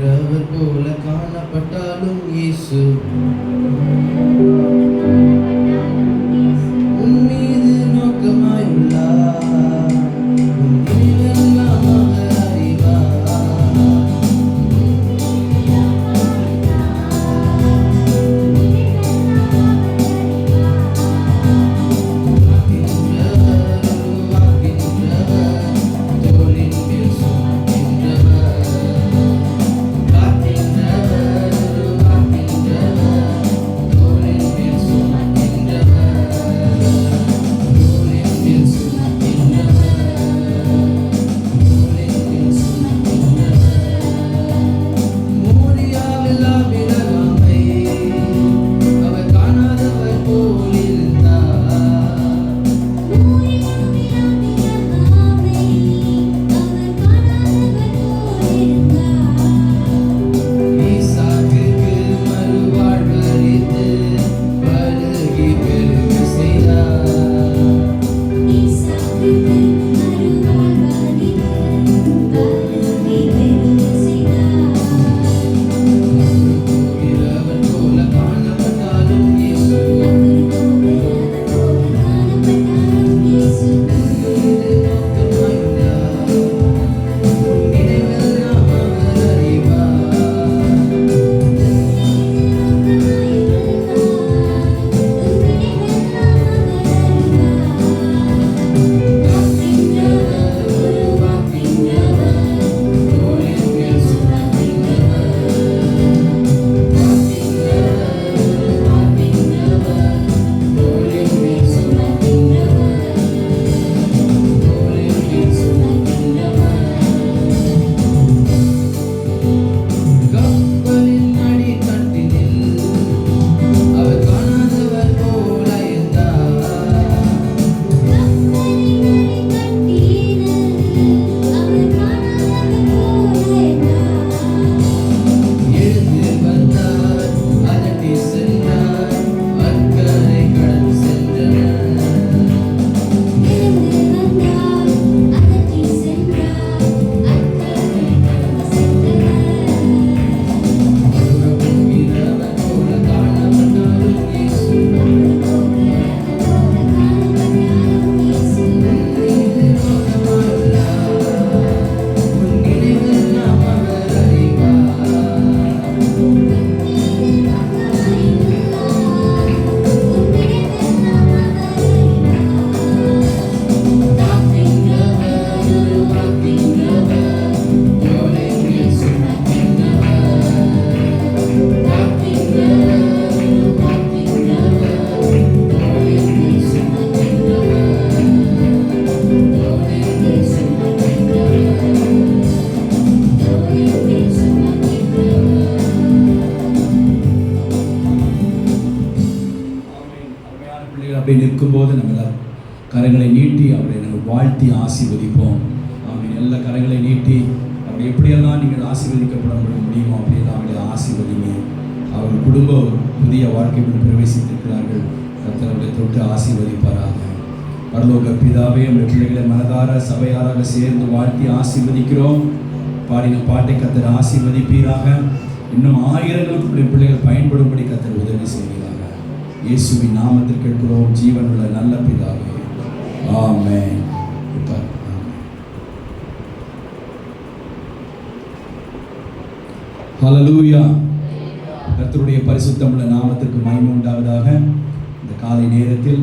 போகிறவர் போல காணப்பட்டாலும் இயேசு உன் மீது நோக்கமாயுள்ளார். உன் நினைவெல்லாம் அவர் அறிவார். அப்படி நிற்கும்போது நம்ம கரங்களை நீட்டி அவரை நம்ம வாழ்த்தி ஆசீர்வதிப்போம். அவன் எல்லா கரங்களை நீட்டி அப்படி எப்படியெல்லாம் நீங்கள் ஆசீர்வதிக்கப்பட முடியுமோ அப்படியெல்லாம் அவங்களை ஆசீர்வதிங்க. அவர்கள் குடும்பம் புதிய வாழ்க்கைக்குள் பிரவேசித்திருக்கிறார்கள். கர்த்தர் அவர்களை தொட்டு ஆசீர்வதிப்பாராக. பரலோக பிதாவே, நம்முடைய பிள்ளைகளை மனதார சபையாராக சேர்ந்து வாழ்த்தி ஆசீர்வதிக்கிறோம். பாடின பாட்டை கர்த்தர் ஆசீர்வதிப்பீராக. இன்னும் ஆயிரங்களுக்கு நம்முடைய பிள்ளைகள் பயன்படும்படி கர்த்தர் உதவி செய்வீராக. இயேசுவின் நாமத்தில் கேட்கிறோம் ஜீவனுள்ள நல்ல பிதாவே, ஆமென். ஹல்லேலூயா. கர்த்தருடைய பரிசுத்தமுள்ள நாமத்திற்கு மகிமை உண்டாவதாக. இந்த காலை நேரத்தில்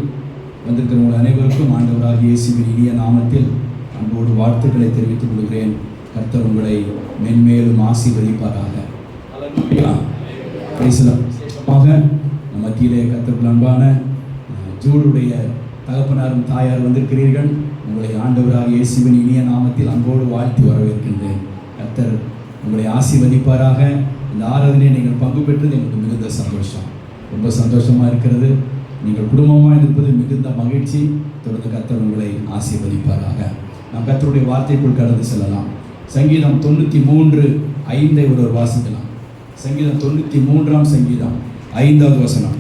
வந்திருக்கிற உங்கள் அனைவருக்கும் ஆண்டவராகிய இயேசுவின் இனிய நாமத்தில் அன்போடு வாழ்த்துக்களை தெரிவித்துக் கொள்கிறேன். கர்த்தர் உங்களை மென்மேலும் ஆசீர்வதிப்பாராக. ஹல்லேலூயா. மத்தியிலே கர்த்தருக்கு அன்பான ஜூடுடைய தகப்பனாரும் தாயார் வந்திருக்கிறீர்கள். உங்களை ஆண்டவராகிய இயேசுவின் இனிய நாமத்தில் அன்போடு வாழ்த்தி வரவேற்கின்றேன். கர்த்தர் உங்களை ஆசீர்வதிப்பாராக. இந்த ஆராதனையை நீங்கள் பங்கு பெற்றது எனக்கு மிகுந்த சந்தோஷம், ரொம்ப சந்தோஷமாக இருக்கிறது. நீங்கள் குடும்பமாக இருப்பது மிகுந்த மகிழ்ச்சி. தொடர்ந்து கர்த்தர் உங்களை ஆசீர்வதிப்பாராக. நாம் கர்த்தருடைய வார்த்தைக்குள் கடந்து செல்லலாம். சங்கீதம் 93:5 ஒருவர் வாசிக்கலாம். சங்கீதம் 93 சங்கீதம் 5வது வசனம்.